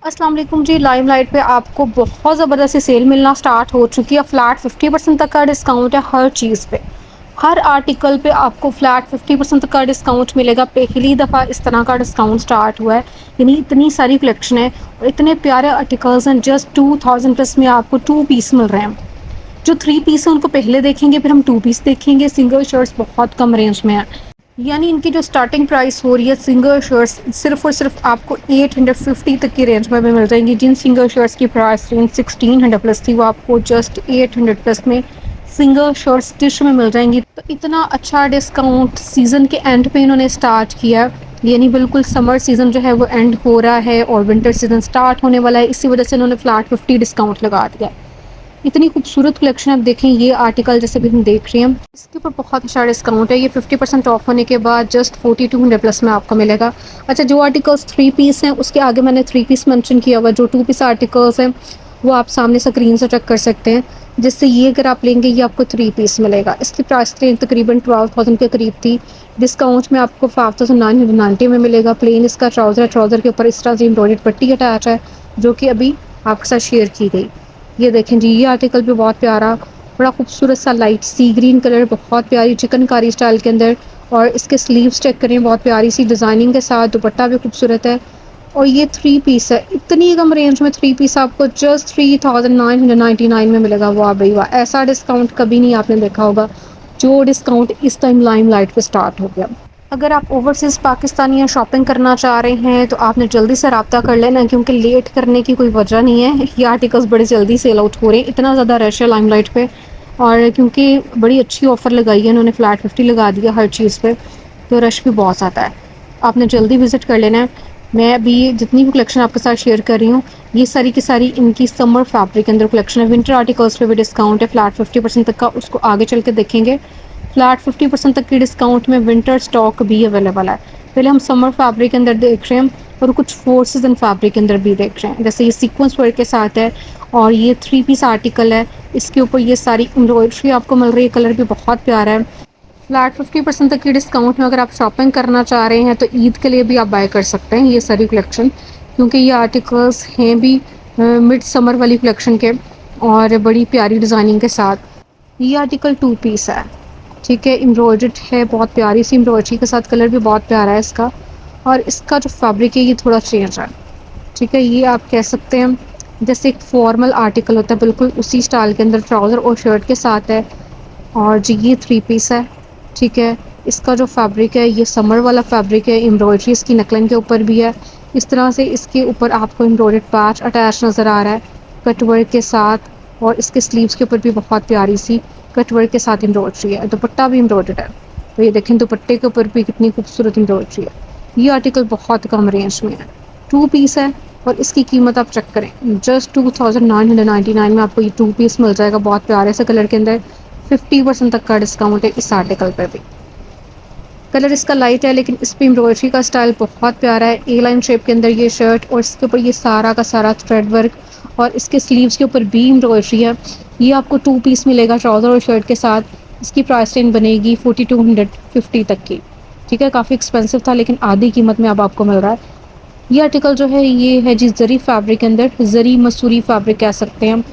अस्सलाम वालेकुम जी। लाइमलाइट पे आपको बहुत ज़बरदस्त सेल मिलना स्टार्ट हो चुकी है। फ्लैट 50% तक का डिस्काउंट है हर चीज़ पे। हर आर्टिकल पे आपको फ्लैट 50% तक का डिस्काउंट मिलेगा। पहली दफ़ा इस तरह का डिस्काउंट स्टार्ट हुआ है, यानी इतनी सारी कलेक्शन है और इतने प्यारे आर्टिकल्स हैं। जस्ट 2000 प्लस में आपको 2 पीस मिल रहे हैं। जो 3 पीस है उनको पहले देखेंगे, फिर हम 2 पीस देखेंगे। सिंगल शर्ट्स बहुत कम रेंज में है, यानी इनकी जो स्टार्टिंग प्राइस हो रही है सिंगल शर्ट्स सिर्फ और सिर्फ आपको 850 तक की रेंज में मिल जाएंगी। जिन सिंगल शर्ट्स की प्राइस रेंज 1600 प्लस थी वो आपको जस्ट 800 प्लस में सिंगल शर्ट स्टिच में मिल जाएंगी। तो इतना अच्छा डिस्काउंट सीज़न के एंड पे इन्होंने स्टार्ट किया, यानी बिल्कुल समर सीज़न जो है वो एंड हो रहा है और विंटर सीज़न स्टार्ट होने वाला है। इसी वजह से इन्होंने फ्लैट 50 डिस्काउंट लगा दिया। इतनी खूबसूरत कलेक्शन आप देखें, ये आर्टिकल जैसे भी हम देख रहे हैं इसके ऊपर बहुत अच्छा डिस्काउंट है। ये 50% ऑफ होने के बाद जस्ट 4200 प्लस में आपको मिलेगा। अच्छा, जो आर्टिकल्स 3 पीस हैं उसके आगे मैंने 3 पीस मेंशन किया हुआ। जो 2 पीस आर्टिकल्स हैं वो आप सामने स्क्रीन से चेक कर सकते हैं। जिससे ये अगर आप लेंगे ये आपको 3 पीस मिलेगा। इसकी प्राइस रेंज तकरीबन 12,000 के करीब थी। डिस्काउंट में आपको 5990 में मिलेगा। प्लेन इसका ट्राउज़र के ऊपर इस तरह से एम्ब्रॉयडर्ड पट्टी अटैच है जो कि अभी आपके साथ शेयर की गई। ये देखें जी, ये आर्टिकल भी बहुत प्यारा, बड़ा खूबसूरत सा लाइट सी ग्रीन कलर, बहुत प्यारी चिकनकारी स्टाइल के अंदर। और इसके स्लीव्स चेक करें, बहुत प्यारी सी डिज़ाइनिंग के साथ। दुपट्टा भी खूबसूरत है और ये 3 पीस है। इतनी कम रेंज में 3 पीस आपको जस्ट 3999 में मिलेगा। वाह भाई वाह, ऐसा डिस्काउंट कभी नहीं आपने देखा होगा जो डिस्काउंट इस टाइम लाइमलाइट पे स्टार्ट हो गया। अगर आप ओवरसीज़ पाकिस्तानी या शॉपिंग करना चाह रहे हैं तो आपने जल्दी से रब्ता कर लेना, क्योंकि लेट करने की कोई वजह नहीं है। ये आर्टिकल्स बड़े जल्दी सेल आउट हो रहे हैं, इतना ज़्यादा रश है लाइमलाइट पे। और क्योंकि बड़ी अच्छी ऑफ़र लगाई है इन्होंने, फ्लैट 50 लगा दिया हर चीज़ पे, तो रश भी बहुत ज़्यादा है। आपने जल्दी विज़िट कर लेना है। मैं अभी जितनी भी कलेक्शन आपके साथ शेयर कर रही हूँ ये सारी की सारी इनकी समर फैब्रिक के अंदर कलेक्शन है। विंटर आर्टिकल्स पे भी डिस्काउंट है फ्लैट 50% तक का, उसको आगे चल के देखेंगे। फ्लैट 50% तक की डिस्काउंट में विंटर स्टॉक भी अवेलेबल है। पहले हम समर फैब्रिक के अंदर देख रहे हैं और कुछ 4 सीजन फैब्रिक के अंदर भी देख रहे हैं। जैसे ये सीक्वेंस वर्क के साथ है और ये 3 पीस आर्टिकल है। इसके ऊपर ये सारी एम्ब्रॉयडरी आपको मिल रही है, कलर भी बहुत प्यारा है। फ्लैट 50% तक की डिस्काउंट में अगर आप शॉपिंग करना चाह रहे हैं तो ईद के लिए भी आप बाय कर सकते हैं ये सारी कलेक्शन, क्योंकि ये आर्टिकल्स हैं भी मिड समर वाली कलेक्शन के और बड़ी प्यारी डिज़ाइनिंग के साथ। ये आर्टिकल 2 पीस है, ठीक है, एम्ब्रॉयडर्ड है, बहुत प्यारी सी एम्ब्रॉयडरी के साथ। कलर भी बहुत प्यारा है इसका और इसका जो फैब्रिक है ये थोड़ा चेंज है, ठीक है। ये आप कह सकते हैं जैसे एक फॉर्मल आर्टिकल होता है, बिल्कुल उसी स्टाइल के अंदर ट्राउज़र और शर्ट के साथ है। और जी ये 3 पीस है, ठीक है। इसका जो फैब्रिक है ये समर वाला फैब्रिक है। एम्ब्रॉयडरी इसकी नेकलाइन के ऊपर भी है। इस तरह से इसके ऊपर आपको एम्ब्रॉयडर्ड पैच अटैच नज़र आ रहा है कटवर्क के साथ। और इसके स्लीव्स के ऊपर भी बहुत प्यारी सी कटवर्क के साथ एम्ब्रॉयडरी है। दुपट्टा भी एम्ब्रॉयडर्ड है, तो ये देखें दुपट्टे के ऊपर भी कितनी खूबसूरत एम्ब्रॉयडरी है। ये आर्टिकल बहुत कम रेंज में है, 2 पीस है और इसकी कीमत आप चेक करें जस्ट 2999 में आपको ये 2 पीस मिल जाएगा बहुत प्यारे से कलर के अंदर। 50% तक का डिस्काउंट है इस आर्टिकल पर भी। कलर इसका लाइट है लेकिन इस पर एम्ब्रॉयडरी का स्टाइल बहुत प्यारा है। ए लाइन शेप के अंदर ये शर्ट और इसके ऊपर ये सारा का सारा थ्रेड वर्क और इसके स्लीव्स के ऊपर भी एम्ब्रॉयडरी है। ये आपको 2 पीस मिलेगा ट्राउज़र और शर्ट के साथ। इसकी प्राइस रेंज बनेगी 4250 तक की, ठीक है। काफ़ी एक्सपेंसिव था लेकिन आधी कीमत में अब आपको मिल रहा है। ये आर्टिकल जो है ये है जी जरी फैब्रिक के अंदर, जरी मसूरी फैब्रिक कह सकते हैं,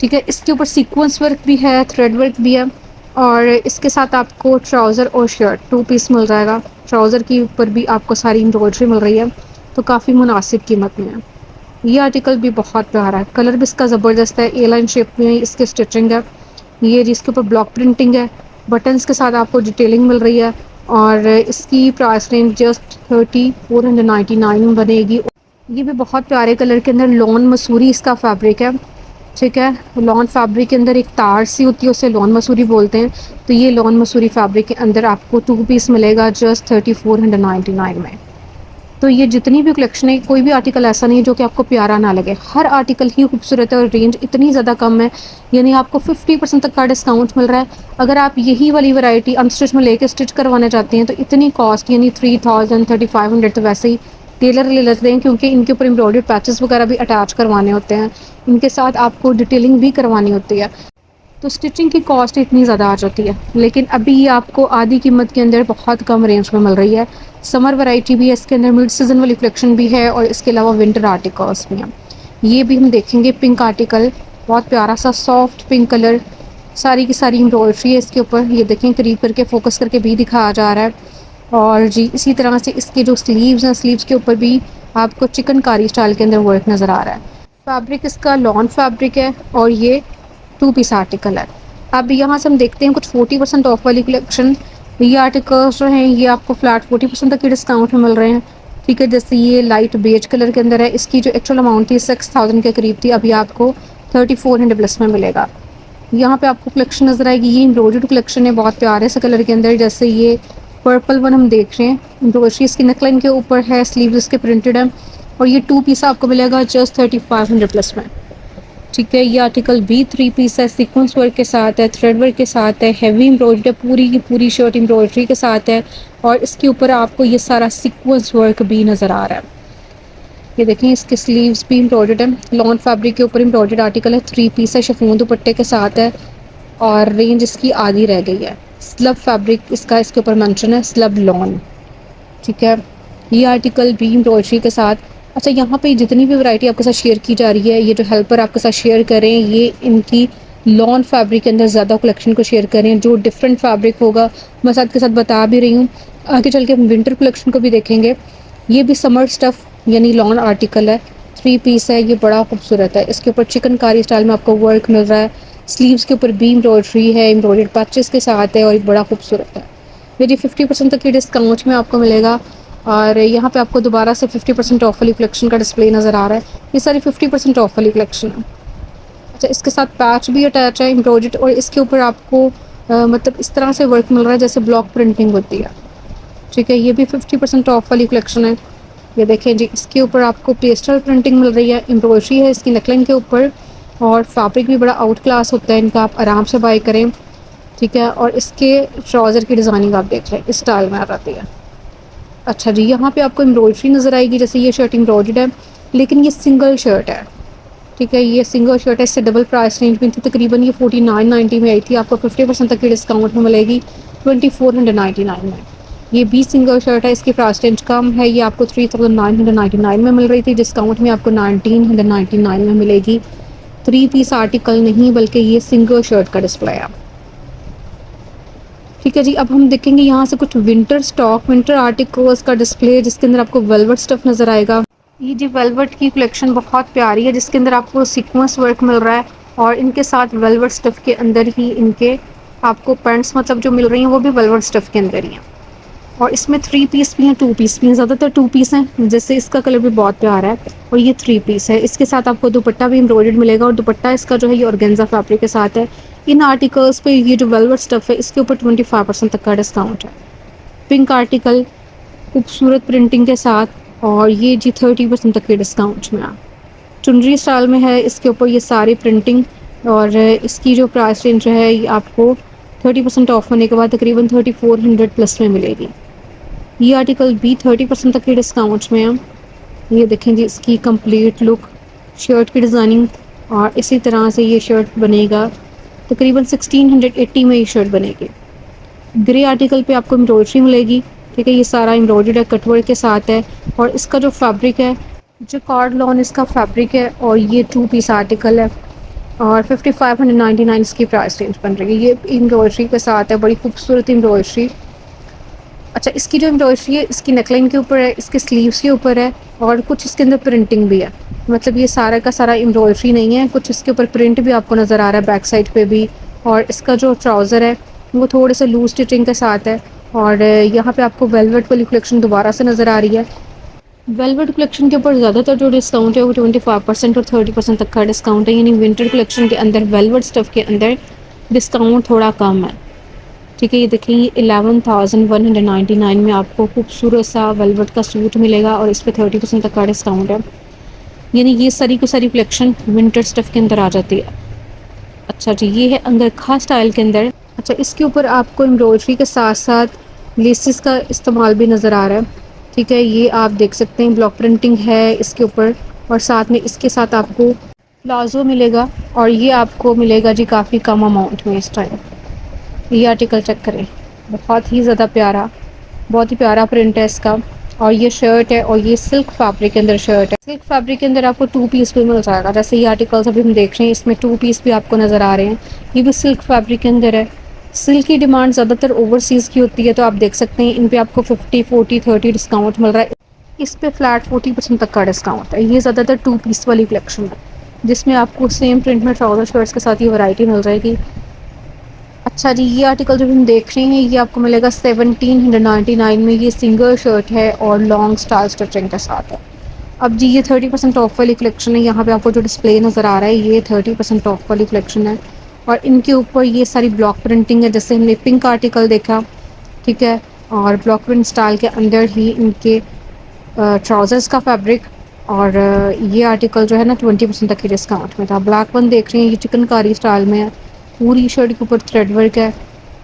ठीक है। इसके ऊपर सीक्वेंस वर्क भी है, थ्रेड वर्क भी है और इसके साथ आपको ट्राउज़र और शर्ट 2 पीस मिल जाएगा। ट्राउज़र के ऊपर भी आपको सारी एम्ब्रॉयडरी मिल रही है, तो काफ़ी मुनासिब कीमत में है। ये आर्टिकल भी बहुत प्यारा है, कलर भी इसका ज़बरदस्त है। ए लाइन शेप में इसकी स्टिचिंग है, ये जिसके ऊपर ब्लॉक प्रिंटिंग है, बटन्स के साथ आपको डिटेलिंग मिल रही है और इसकी प्राइस रेंज जस्ट 3499 में बनेगी। ये भी बहुत प्यारे कलर के अंदर लॉन मसूरी इसका फैब्रिक है, ठीक है। लॉन फैब्रिक के अंदर एक तार सी होती है, उसे लॉन मसूरी बोलते हैं। तो ये लॉन मसूरी फैब्रिक के अंदर आपको 2 पीस मिलेगा जस्ट 3499 में। तो ये जितनी भी कलेक्शन है कोई भी आर्टिकल ऐसा नहीं है जो कि आपको प्यारा ना लगे, हर आर्टिकल ही खूबसूरत है और रेंज इतनी ज़्यादा कम है, यानी आपको 50% तक का डिस्काउंट मिल रहा है। अगर आप यही वाली वैरायटी अनस्टिच में लेके स्टिच करवाना चाहते हैं तो इतनी कॉस्ट यानी 3000 3500 तो वैसे ही टेलर ले लेते हैं, क्योंकि इनके ऊपर एम्ब्रॉयडर्ड पैचेस वगैरह भी अटैच करवाने होते हैं, इनके साथ आपको डिटेलिंग भी करवानी होती है। तो स्टिचिंग की कॉस्ट इतनी ज़्यादा आ जाती है, लेकिन अभी ये आपको आधी कीमत के अंदर बहुत कम रेंज में मिल रही है। समर वैरायटी भी है इसके अंदर, मिड सीज़न वाली कलेक्शन भी है और इसके अलावा विंटर आर्टिकल्स भी हैं। ये भी हम देखेंगे पिंक आर्टिकल, बहुत प्यारा सा सॉफ्ट पिंक कलर, सारी की सारी एम्ब्रॉयडरी है इसके ऊपर। ये देखें करीब करके फोकस करके भी दिखाया जा रहा है। और जी इसी तरह से इसके जो स्लीव्स हैं, स्लीव्स के ऊपर भी आपको चिकनकारी स्टाइल के अंदर वर्क नज़र आ रहा है। फैब्रिक इसका लॉन फैब्रिक है और ये 2 पीस आर्टिकल है। अब यहाँ से हम देखते हैं कुछ 40% ऑफ वाली कलेक्शन। ये आर्टिकल्स जो हैं ये आपको फ्लैट 40% तक के डिस्काउंट में मिल रहे हैं। ठीक है, जैसे ये लाइट बेज कलर के अंदर है, इसकी जो एक्चुअल अमाउंट थी 6000 के करीब थी, अभी आपको 3400 प्लस में मिलेगा। यहाँ पे आपको कलेक्शन नज़र आएगी, ये एम्ब्रॉयडर्ड कलेक्शन है बहुत प्यारे से कलर के अंदर। जैसे ये पर्पल वन हम देख रहे हैं, एम्ब्रॉयडरी इसकी नेकलाइन के ऊपर है, स्लीव्स इसके प्रिंटेड है और ये 2 पीस आपको मिलेगा जस्ट 3500 प्लस में। ठीक है, ये आर्टिकल भी 3 पीस है, सीक्वेंस वर्क के साथ है, थ्रेड वर्क के साथ है, हैवी एम्ब्रॉयडरी पूरी की पूरी शर्ट एम्ब्रॉयडरी के साथ है और इसके ऊपर आपको ये सारा सीक्वेंस वर्क भी नज़र आ रहा है। ये देखें इसके स्लीव्स भी एम्ब्रॉयडर्ड है, लॉन फैब्रिक के ऊपर एम्ब्रॉयडर्ड आर्टिकल है, 3 पीस है, शिफॉन दुपट्टे के साथ है और रेंज इसकी आधी रह गई है। स्लब फैब्रिक इसका इसके ऊपर मेंशन है, स्लब लॉन। ठीक है, ये आर्टिकल भी एम्ब्रॉयडरी के साथ। अच्छा, यहाँ पे जितनी भी वैरायटी आपके साथ शेयर की जा रही है, ये जो हेल्पर आपके साथ शेयर करें, ये इनकी लॉन फैब्रिक के अंदर ज़्यादा कलेक्शन को शेयर करें, जो डिफरेंट फैब्रिक होगा मैं साथ के साथ बता भी रही हूँ। आगे चल के हम विंटर कलेक्शन को भी देखेंगे। ये भी समर स्टफ़ यानी लॉन आर्टिकल है, 3 पीस है, ये बड़ा खूबसूरत है। इसके ऊपर चिकनकारी स्टाइल में आपको वर्क मिल रहा है, स्लीव्स के ऊपर भी एम्ब्रॉयडरी है, एम्ब्रॉयडर्ड पैचेस के साथ है और बड़ा खूबसूरत है। ये 50% तक की डिस्काउंट में आपको मिलेगा और यहाँ पे आपको दोबारा से 50% ऑफ वाली कलेक्शन का डिस्प्ले नज़र आ रहा है। ये सारी 50% ऑफ वाली कलेक्शन है। अच्छा, इसके साथ पैच भी अटैच है एम्ब्रॉयडर्ड और इसके ऊपर आपको मतलब इस तरह से वर्क मिल रहा है जैसे ब्लॉक प्रिंटिंग होती है। ठीक है, ये भी 50% ऑफ वाली कलेक्शन है। ये देखें जी, इसके ऊपर आपको पेस्टल प्रिंटिंग मिल रही है, एम्ब्रॉयडरी है इसकी नेकलाइन के ऊपर और फैब्रिक भी बड़ा आउट क्लास होता है इनका, आप आराम से बाय करें। ठीक है, और इसके ट्राउज़र की डिज़ाइनिंग आप देख लें, इस स्टाइल में आ जाती है। अच्छा जी, यहाँ पे आपको एम्ब्रॉयडरी नज़र आएगी, जैसे ये शर्ट एम्ब्रॉयडर्ड है लेकिन ये सिंगल शर्ट है। ठीक है, ये सिंगल शर्ट है, इससे डबल प्राइस रेंज में थी, तकरीबन ये 4990 में आई थी, आपको 50% तक की डिस्काउंट में मिलेगी 2499 में। ये भी सिंगल शर्ट है, इसकी प्राइस रेंज कम है, ये आपको 3999 में मिल रही थी, डिस्काउंट में आपको 1999 में मिलेगी। 3 पीस आर्टिकल नहीं बल्कि ये सिंगल शर्ट का डिस्प्ले है। ठीक है जी, अब हम देखेंगे यहाँ से कुछ विंटर स्टॉक, विंटर आर्टिकल्स का डिस्प्ले, जिसके अंदर आपको वेलवेट स्टफ नज़र आएगा। ये जी वेलवेट की कलेक्शन बहुत प्यारी है, जिसके अंदर आपको सीक्वेंस वर्क मिल रहा है और इनके साथ वेलवेट स्टफ के अंदर ही इनके आपको पैंट्स मतलब जो मिल रही हैं वो भी वेलवेट स्टफ के अंदर ही हैं और इसमें 3 पीस भी हैं, 2 पीस भी हैं, ज़्यादातर 2 पीस हैं। जैसे इसका कलर भी बहुत प्यारा है और ये 3 पीस है। इसके साथ आपको दुपट्टा भी एम्ब्रॉयडर्ड मिलेगा और दुपट्टा इसका जो है ये ऑर्गेन्जा फैब्रिक के साथ है। इन आर्टिकल्स पे ये जो वेलवेट स्टफ है इसके ऊपर 25% तक का डिस्काउंट है। पिंक आर्टिकल खूबसूरत प्रिंटिंग के साथ और ये जी 30% तक के डिस्काउंट में चुनरी स्टाइल में है, इसके ऊपर ये सारी प्रिंटिंग और इसकी जो प्राइस रेंज है ये आपको 30% ऑफ होने के बाद तकरीबन 3400 प्लस में मिलेगी। ये आर्टिकल भी 30% तक के डिस्काउंट में है। ये देखें जी इसकी कंप्लीट लुक, शर्ट की डिज़ाइनिंग और इसी तरह से ये शर्ट बनेगा, तकरीबन 1680 में ये शर्ट बनेगी। ग्रे आर्टिकल पे आपको एम्ब्रॉयडरी मिलेगी। ठीक है, ये सारा एम्ब्रॉयडर्ड है, कटवर्क के साथ है और इसका जो फैब्रिक है जो कार्ड लॉन इसका फैब्रिक है और ये 2 पीस आर्टिकल है और 5599 इसकी प्राइस रेंज बन रही है। ये एम्ब्रॉयडरी के साथ है, बड़ी खूबसूरत एम्ब्रॉयडरी। अच्छा, इसकी जो एम्ब्रॉयडरी है इसकी नेकलाइन के ऊपर है, इसके स्लीव्स के ऊपर है और कुछ इसके अंदर प्रिंटिंग भी है। मतलब ये सारा का सारा एम्ब्रॉयडरी नहीं है, कुछ इसके ऊपर प्रिंट भी आपको नज़र आ रहा है बैक साइड पे भी। और इसका जो ट्राउज़र है वो थोड़े से लूज स्टिचिंग के साथ है और यहाँ पे आपको वेलवेट वाली कलेक्शन दोबारा से नज़र आ रही है। वेलवेट कलेक्शन के ऊपर ज़्यादातर जो डिस्काउंट है वो 25% और 30% तक का डिस्काउंट है, यानी विंटर कलेक्शन के अंदर वेलवेट स्टफ़ के अंदर डिस्काउंट थोड़ा कम है। ठीक है, ये देखें ये 11,199 में आपको खूबसूरत सा वेलवेट का सूट मिलेगा और इस पर 30% तक का डिस्काउंट है, यानी ये सारी की सारी कलेक्शन विंटर स्टफ़ के अंदर आ जाती है। अच्छा जी, ये है अंगरखा स्टाइल के अंदर। अच्छा, इसके ऊपर आपको एम्ब्रॉयडरी के साथ साथ लेसिस का इस्तेमाल भी नज़र आ रहा है। ठीक है, ये आप देख सकते हैं ब्लॉक प्रिंटिंग है इसके ऊपर और साथ में इसके साथ आपको प्लाजो मिलेगा और ये आपको मिलेगा जी काफ़ी कम अमाउंट में इस टाइम। ये आर्टिकल चेक करें, बहुत ही ज़्यादा प्यारा, बहुत ही प्यारा प्रिंट है इसका। और ये शर्ट है और ये सिल्क फैब्रिक के अंदर शर्ट है। सिल्क फैब्रिक के अंदर आपको 2 पीस भी मिल जाएगा। जैसे ये आर्टिकल्स अभी हम देख रहे हैं, इसमें 2 पीस भी आपको नज़र आ रहे हैं। ये भी सिल्क फैब्रिक के अंदर है। सिल्क की डिमांड ज़्यादातर ओवरसीज़ की होती है, तो आप देख सकते हैं इन पे आपको 50, 40, 30 डिस्काउंट मिल रहा है। इस पे फ्लैट 40% तक का डिस्काउंट है। ये ज़्यादातर 2 पीस वाली कलेक्शन है, जिसमें आपको सेम प्रिंट में ट्राउज़र शर्ट्स के साथ ये वैरायटी मिल जाएगी। अच्छा जी, ये आर्टिकल जो हम देख रहे हैं ये आपको मिलेगा 1799 में। ये सिंगल शर्ट है और लॉन्ग स्टाइल स्टिचिंग के साथ है। अब जी ये 30% ऑफ वाली कलेक्शन है। यहाँ पे आपको जो डिस्प्ले नज़र आ रहा है ये 30% ऑफ वाली कलेक्शन है। और इनके ऊपर ये सारी ब्लॉक प्रिंटिंग है। जैसे हमने पिंक आर्टिकल देखा, ठीक है, और ब्लॉक प्रिंट स्टाइल के अंदर ही इनके ट्राउज़र्स का फैब्रिक। और ये आर्टिकल जो है ना 20% तक की डिस्काउंट में था। ब्लैक वन देख रहे हैं, ये चिकनकारी स्टाइल में है। पूरी शर्ट के ऊपर थ्रेड वर्क है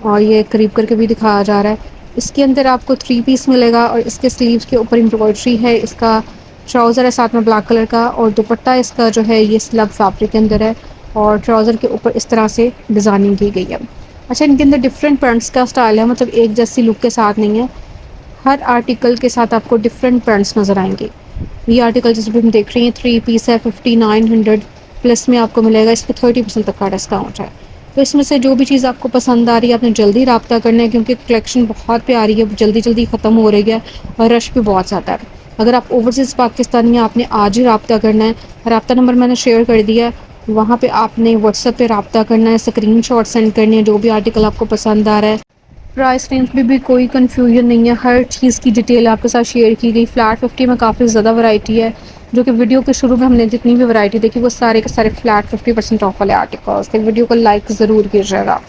और ये करीब करके भी दिखाया जा रहा है। इसके अंदर आपको 3 पीस मिलेगा और इसके स्लीव्स के ऊपर एम्ब्रॉयडरी है। इसका ट्राउज़र है साथ में ब्लैक कलर का और दुपट्टा इसका जो है ये स्लब फैब्रिक के अंदर है और ट्राउज़र के ऊपर इस तरह से डिज़ाइनिंग की गई है। अच्छा, इनके अंदर डिफरेंट पैंट्स का स्टाइल है, मतलब एक जैसी लुक के साथ नहीं है। हर आर्टिकल के साथ आपको डिफरेंट पैंट्स नज़र आएंगे। ये आर्टिकल जैसे भी हम देख रहे हैं 3 पीस है, 5900 प्लस में आपको मिलेगा। इस पर 30% तक का डिस्काउंट है। तो इसमें से जो भी चीज़ आपको पसंद आ रही है आपने जल्दी रब्ता करना है, क्योंकि कलेक्शन बहुत प्यारी है, जल्दी जल्दी ख़त्म हो रही है और रश भी बहुत ज़्यादा है। अगर आप ओवरसीज़ पाकिस्तानी हैं आपने आज ही रब्ता करना है। रब्ता नंबर मैंने शेयर कर दिया है, वहाँ पे आपने व्हाट्सएप पे रब्ता करना है, स्क्रीनशॉट सेंड करने हैं जो भी आर्टिकल आपको पसंद आ रहा है। प्राइस रेंज में भी कोई कन्फ्यूजन नहीं है, हर चीज़ की डिटेल आपके साथ शेयर की गई। फ्लैट 50 में काफ़ी ज़्यादा वैरायटी है, जो कि वीडियो के शुरू में हमने जितनी भी वैरायटी देखी वो सारे के सारे फ्लैट 50% ऑफ वाले आर्टिकल्स थे। वीडियो को लाइक ज़रूर कीजिएगा।